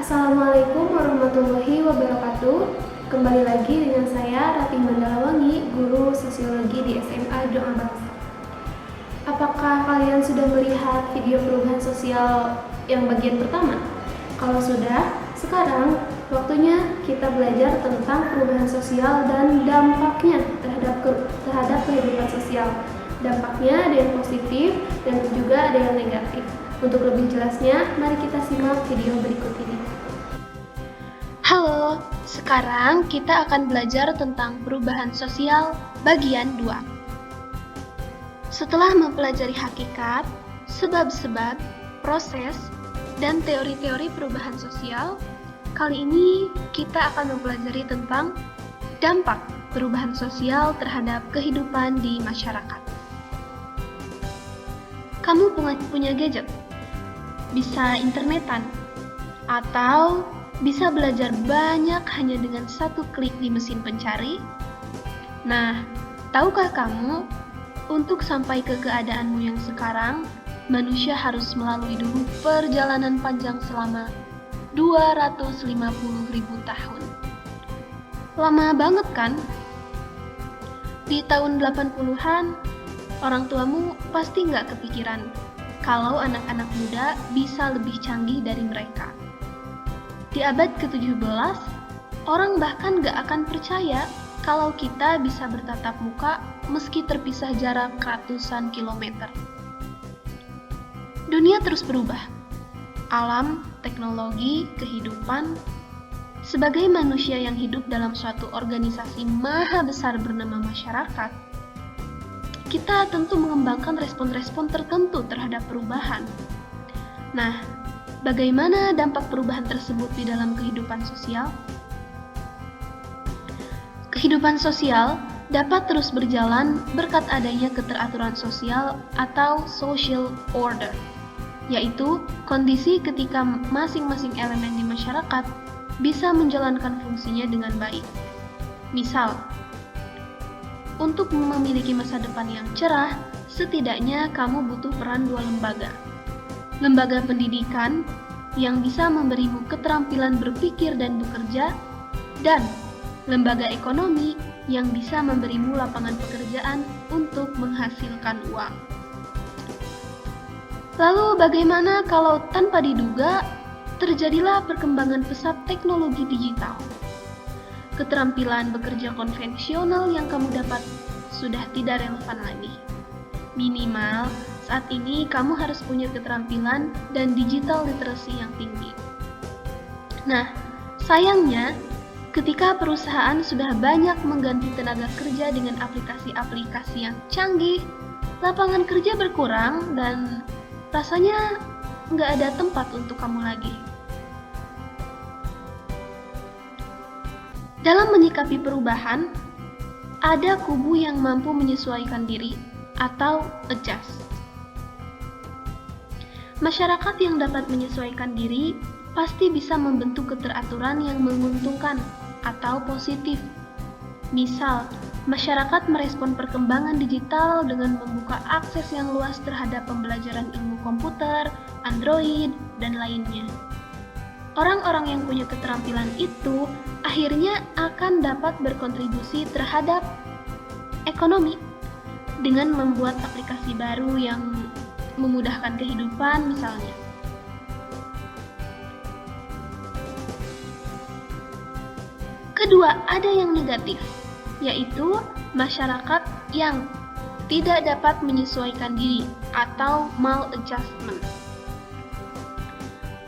Assalamualaikum warahmatullahi wabarakatuh. Kembali lagi dengan saya Ratih Mandalawangi, guru sosiologi di SMA Doa Bangsa. Apakah kalian sudah melihat video perubahan sosial yang bagian pertama? Kalau sudah, sekarang waktunya kita belajar tentang perubahan sosial dan dampaknya terhadap kehidupan sosial. Dampaknya ada yang positif dan juga ada yang negatif. Untuk lebih jelasnya, mari kita simak video berikut ini. Halo, sekarang kita akan belajar tentang perubahan sosial bagian 2. Setelah mempelajari hakikat, sebab-sebab, proses, dan teori-teori perubahan sosial, kali ini kita akan mempelajari tentang dampak perubahan sosial terhadap kehidupan di masyarakat. Kamu punya gadget, bisa internetan, atau bisa belajar banyak hanya dengan satu klik di mesin pencari. Nah, tahukah kamu, untuk sampai ke keadaanmu yang sekarang, manusia harus melalui dulu perjalanan panjang selama 250.000 tahun. Lama banget kan? Di tahun 80-an, orang tuamu pasti nggak kepikiran kalau anak-anak muda bisa lebih canggih dari mereka. Di abad ke-17, orang bahkan gak akan percaya kalau kita bisa bertatap muka meski terpisah jarak ratusan kilometer. Dunia terus berubah. Alam, teknologi, kehidupan. Sebagai manusia yang hidup dalam suatu organisasi maha besar bernama masyarakat, kita tentu mengembangkan respon-respon tertentu terhadap perubahan. Nah, bagaimana dampak perubahan tersebut di dalam kehidupan sosial? Kehidupan sosial dapat terus berjalan berkat adanya keteraturan sosial atau social order, yaitu kondisi ketika masing-masing elemen di masyarakat bisa menjalankan fungsinya dengan baik. Misal, untuk memiliki masa depan yang cerah, setidaknya kamu butuh peran dua lembaga. Lembaga pendidikan yang bisa memberimu keterampilan berpikir dan bekerja, dan lembaga ekonomi yang bisa memberimu lapangan pekerjaan untuk menghasilkan uang. Lalu bagaimana kalau tanpa diduga terjadilah perkembangan pesat teknologi digital? Keterampilan bekerja konvensional yang kamu dapat sudah tidak relevan lagi. Minimal, saat ini kamu harus punya keterampilan dan digital literasi yang tinggi. Nah, sayangnya, ketika perusahaan sudah banyak mengganti tenaga kerja dengan aplikasi-aplikasi yang canggih, lapangan kerja berkurang dan rasanya nggak ada tempat untuk kamu lagi. Dalam menyikapi perubahan, ada kubu yang mampu menyesuaikan diri atau adjust. Masyarakat yang dapat menyesuaikan diri pasti bisa membentuk keteraturan yang menguntungkan atau positif. Misal, masyarakat merespon perkembangan digital dengan membuka akses yang luas terhadap pembelajaran ilmu komputer, Android, dan lainnya. Orang-orang yang punya keterampilan itu akhirnya akan dapat berkontribusi terhadap ekonomi dengan membuat aplikasi baru yang memudahkan kehidupan misalnya. Kedua, ada yang negatif, yaitu masyarakat yang tidak dapat menyesuaikan diri atau maladjustment.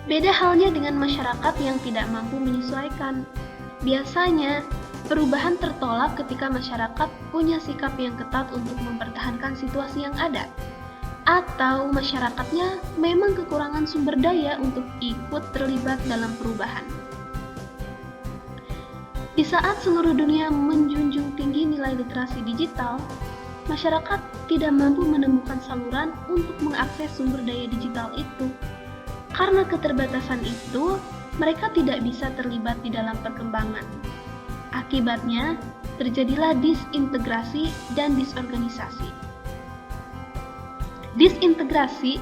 Beda halnya dengan masyarakat yang tidak mampu menyesuaikan. Biasanya, perubahan tertolak ketika masyarakat punya sikap yang ketat untuk mempertahankan situasi yang ada, atau masyarakatnya memang kekurangan sumber daya untuk ikut terlibat dalam perubahan. Di saat seluruh dunia menjunjung tinggi nilai literasi digital, masyarakat tidak mampu menemukan saluran untuk mengakses sumber daya digital itu. Karena keterbatasan itu, mereka tidak bisa terlibat di dalam perkembangan. Akibatnya, terjadilah disintegrasi dan disorganisasi. Disintegrasi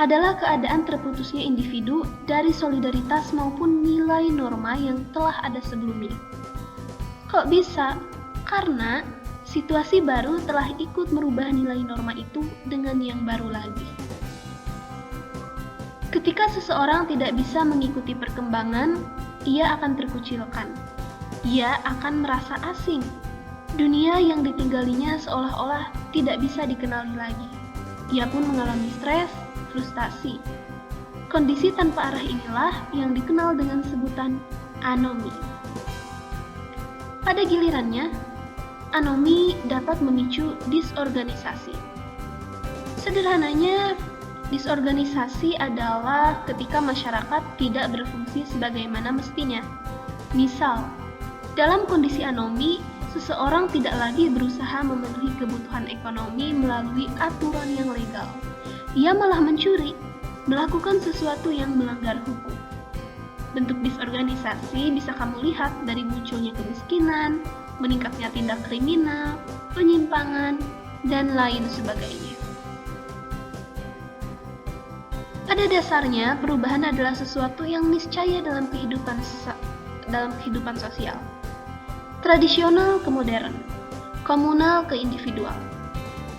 adalah keadaan terputusnya individu dari solidaritas maupun nilai norma yang telah ada sebelumnya. Kok bisa? Karena situasi baru telah ikut merubah nilai norma itu dengan yang baru lagi. Ketika seseorang tidak bisa mengikuti perkembangan, ia akan terkucilkan. Ia akan merasa asing. Dunia yang ditinggalinya seolah-olah tidak bisa dikenali lagi. Ia pun mengalami stres, frustasi. Kondisi tanpa arah inilah yang dikenal dengan sebutan anomi. Pada gilirannya, anomi dapat memicu disorganisasi. Sederhananya, disorganisasi adalah ketika masyarakat tidak berfungsi sebagaimana mestinya. Misal, dalam kondisi anomi, seseorang tidak lagi berusaha memenuhi kebutuhan ekonomi melalui aturan yang legal. Ia malah mencuri, melakukan sesuatu yang melanggar hukum. Bentuk disorganisasi bisa kamu lihat dari munculnya kemiskinan, meningkatnya tindak kriminal, penyimpangan, dan lain sebagainya. Pada dasarnya, perubahan adalah sesuatu yang niscaya dalam kehidupan sosial. Tradisional ke modern, komunal ke individual.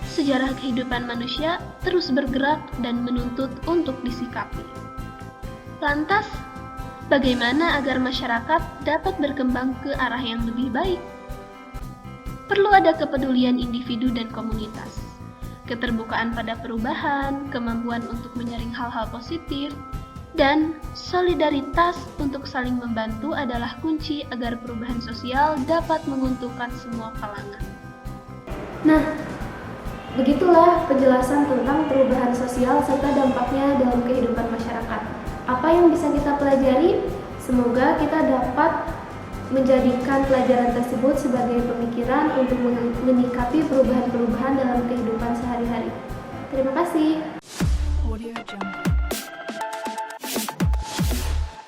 Sejarah kehidupan manusia terus bergerak dan menuntut untuk disikapi. Lantas, bagaimana agar masyarakat dapat berkembang ke arah yang lebih baik? Perlu ada kepedulian individu dan komunitas, keterbukaan pada perubahan, kemampuan untuk menyaring hal-hal positif, dan solidaritas untuk saling membantu adalah kunci agar perubahan sosial dapat menguntungkan semua kalangan. Nah, begitulah penjelasan tentang perubahan sosial serta dampaknya dalam kehidupan masyarakat. Apa yang bisa kita pelajari? Semoga kita dapat menjadikan pelajaran tersebut sebagai pemikiran untuk menyikapi perubahan-perubahan dalam kehidupan sehari-hari. Terima kasih. Audio Jungle.